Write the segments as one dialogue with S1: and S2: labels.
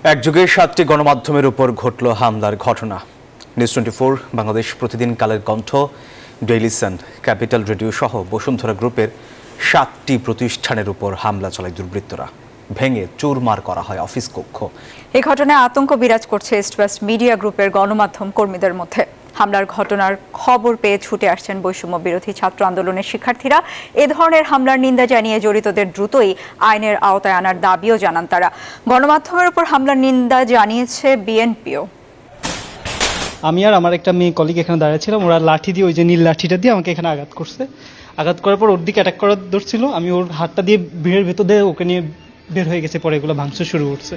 S1: একযোগে ৭টি গণমাধ্যমের উপর ঘটল হামলার ঘটনা। নিউজ 24, বাংলাদেশ প্রতিদিন, Kaler Kantho, Daily Sun, capital radio সহ বসুন্ধরা গ্রুপের ৭টি প্রতিষ্ঠানের উপর হামলা চালায় দুর্বৃত্তরা। ভেঙে চুরমার করা হয় অফিস কক্ষ।
S2: এই ঘটনায় আতঙ্ক বিরাজ করছে ইস্ট ওয়েস্ট মিডিয়া গ্রুপের গণমাধ্যম কর্মীদের মধ্যে। হামলার ঘটনার খবর পেয়ে ছুটে আসছেন বৈষম্য বিরোধী ছাত্র আন্দোলনের শিক্ষার্থীরা। এ ধরনের হামলার নিন্দা জানিয়ে জড়িতদের দ্রুতই আইনের আওতায় আনার দাবিও জানান তারা। গণমাধ্যমের উপর হামলার নিন্দা জানিয়েছে বিএনপিও।
S3: আমি আর আমার একটা মেয়ে কলিগ এখানে দাঁড়িয়েছিলাম, ওরা লাঠি দিয়ে, ওই যে নীল লাঠিটা দিয়ে আমাকে এখানে আঘাত করছে। আঘাত করার পর ওর দিকে অ্যাটাক করার ধরছিল, আমি ওর হাতটা দিয়ে ভিড়ের ভেতর দিয়ে ওকে নিয়ে বের হয়ে গেছে। পরে এগুলো ভাঙচুর শুরু করছে।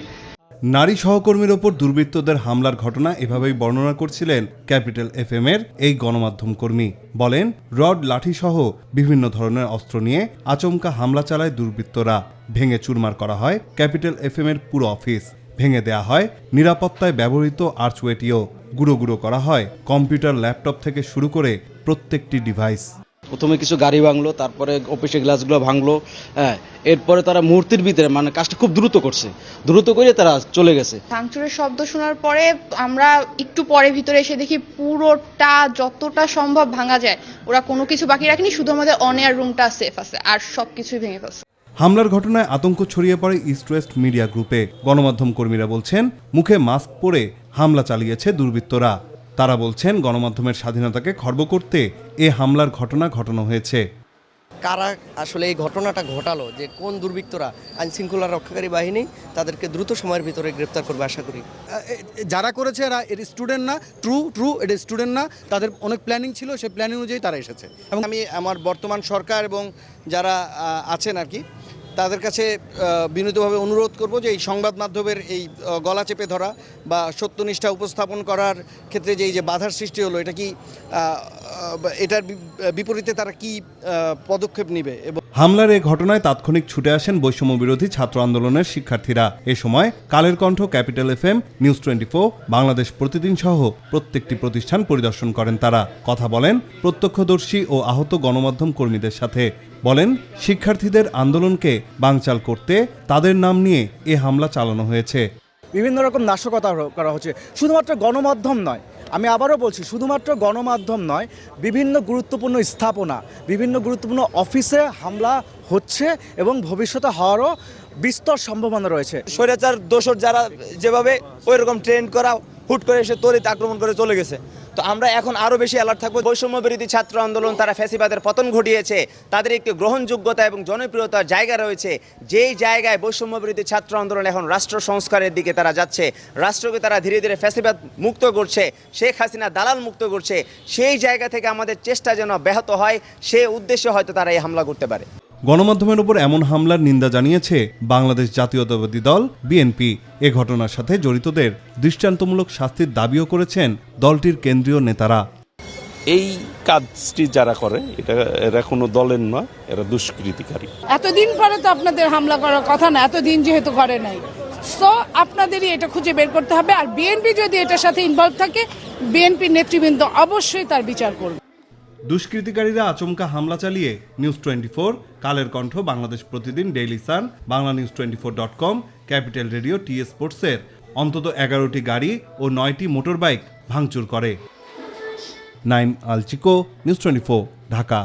S4: নারী সহকর্মীর ওপর দুর্বৃত্তদের হামলার ঘটনা এভাবেই বর্ণনা করছিলেন ক্যাপিটাল FM এর এই গণমাধ্যম কর্মী। বলেন, রড, লাঠি সহ বিভিন্ন ধরনের অস্ত্র নিয়ে আচমকা হামলা চালায় দুর্বৃত্তরা। ভেঙে চুরমার করা হয় ক্যাপিটাল FM এর পুরো অফিস। ভেঙে দেয়া হয় নিরাপত্তায় ব্যবহৃত আর্চওয়েটিও। গুঁড়ো গুঁড়ো করা হয় কম্পিউটার, ল্যাপটপ থেকে শুরু করে প্রত্যেকটি ডিভাইস।
S5: প্রথমে কিছু গাড়ি ভাঙলো, তারপরে অফিসের গ্লাসগুলো ভাঙলো। হ্যাঁ, এরপরে তারা মুহূর্তের ভিতরে কাজটা খুব দ্রুত করছে, দ্রুত করে তারা চলে গেছে।
S6: ভাঙচুরের শব্দ শোনার পরে আমরা একটু পরে ভিতরে এসে দেখি পুরোটা যতটা সম্ভব ভাঙা যায়, ওরা কোনো কিছু বাকি রাখেনি, শুধু আমাদের অন এয়ার রুমটা সেফ আছে, আর সবকিছুই ভেঙে ফেলছে।
S4: হামলার ঘটনায় আতঙ্ক ছড়িয়ে পড়ে ইস্ট ওয়েস্ট মিডিয়া গ্রুপে। গণমাধ্যম কর্মীরা বলছেন, মুখে মাস্ক পরে হামলা চালিয়েছে দুর্বৃত্তরা। তারা বলছেন, গণমাধ্যমের স্বাধীনতাকে খর্ব করতে এ হামলার ঘটনা ঘটানো হয়েছে।
S7: কারা আসলে এই ঘটনাটা ঘটালো, যে কোন দুর্বৃত্তরা, আইনশৃঙ্খলা রক্ষাকারী বাহিনী তাদেরকে দ্রুত সময়ের ভিতরে গ্রেপ্তার করবে আশা করি।
S8: যারা করেছে এরা এর স্টুডেন্ট না, ট্রু এটা স্টুডেন্ট না, তাদের অনেক প্ল্যানিং ছিল, সেই প্ল্যানিং অনুযায়ী তারা এসেছে।
S7: এবং আমি আমার বর্তমান সরকার এবং যারা আছেন আর কি, তাদের কাছে বিনীতভাবে অনুরোধ করব যে এই সংবাদ মাধ্যমের এই গলা চেপে ধরা বা সত্যনিষ্ঠা উপস্থাপন করার ক্ষেত্রে যে বাধার সৃষ্টি হলো, এটা কি এটার বিপরীতে তারা কি পদক্ষেপ নেবে। এবং
S4: হামলার এ ঘটনায় তাৎক্ষণিক ছুটে আসেন বৈষম্য বিরোধী ছাত্র আন্দোলনের শিক্ষার্থীরা। এ সময় Kaler Kantho, capital FM, news 24, Bangladesh প্রতিদিন সহ প্রত্যেকটি প্রতিষ্ঠান পরিদর্শন করেন তারা। কথা বলেন প্রত্যক্ষদর্শী ও আহত গণমাধ্যম কর্মীদের সাথে। বলেন, শিক্ষার্থীদের আন্দোলনকে বানচাল করতে তাদের নাম নিয়ে এ হামলা চালানো হয়েছে।
S9: বিভিন্ন রকম নাশকতা করা হচ্ছে। শুধুমাত্র গণমাধ্যম নয়, আমি আবারও বলছি, শুধুমাত্র গণমাধ্যম নয়, বিভিন্ন গুরুত্বপূর্ণ স্থাপনা, বিভিন্ন গুরুত্বপূর্ণ অফিসে হামলা হচ্ছে এবং ভবিষ্যতে হওয়ারও বিস্তর সম্ভাবনা রয়েছে।
S5: স্বৈরাচার দোসর যারা যেভাবে ওই রকম ট্রেন্ড করা, হুট করে এসে তড়িৎ আক্রমণ করে চলে গেছে। তো আমরা এখন আরো বেশি অ্যালার্ট থাকবো। বৈষম্য বিরোধী ছাত্র আন্দোলন, তারা ফ্যাসিবাদের পতন ঘটিয়েছে, তাদের একটি গ্রহণযোগ্যতা এবং জনপ্রিয়তার জায়গা রয়েছে। যেই জায়গায় বৈষম্য বিরোধী ছাত্র আন্দোলন এখন রাষ্ট্র সংস্কারের দিকে তারা যাচ্ছে, রাষ্ট্রকে তারা ধীরে ধীরে ফ্যাসিবাদ মুক্ত করছে, শেখ হাসিনা দালাল মুক্ত করছে, সেই জায়গা থেকে আমাদের চেষ্টা যেন ব্যাহত হয়, সে উদ্দেশ্যে হয়তো তারা এই হামলা করতে পারে।
S4: গণমাধ্যমের উপর এমন হামলার নিন্দা জানিয়েছে বাংলাদেশ জাতীয়তাবাদী দল BNP। এ ঘটনার সাথে জড়িতদের দৃষ্টান্তমূলক শাস্তির দাবিও করেছেন দলটির কেন্দ্রীয় নেতারা।
S10: এই কাজটি যারা করে, এরা কোনো দলের নয়, এরা দুষ্কৃতিকারী।
S11: এতদিন পরে তো আপনাদের হামলা করার কথা না, এতদিন যেহেতু করে নাই, সো আপনাদেরই এটা খুঁজে বের করতে হবে। আর BNP যদি এটার সাথে ইনভলভ থাকে, BNP নেতৃবৃন্দ অবশ্যই তার বিচার করবে।
S4: দুষ্কৃতিকারীরা আচমকা হামলা চালিয়ে নিউজ 24, কালের কণ্ঠ, বাংলাদেশ প্রতিদিন, Daily Sun, BanglaNews24.com, capital radio, টি স্পোর্টসের অন্তত 11টি গাড়ি ও 9টি মোটরবাইক ভাঙচুর করে। নাইম আল চিকো, নিউজ 24, ঢাকা।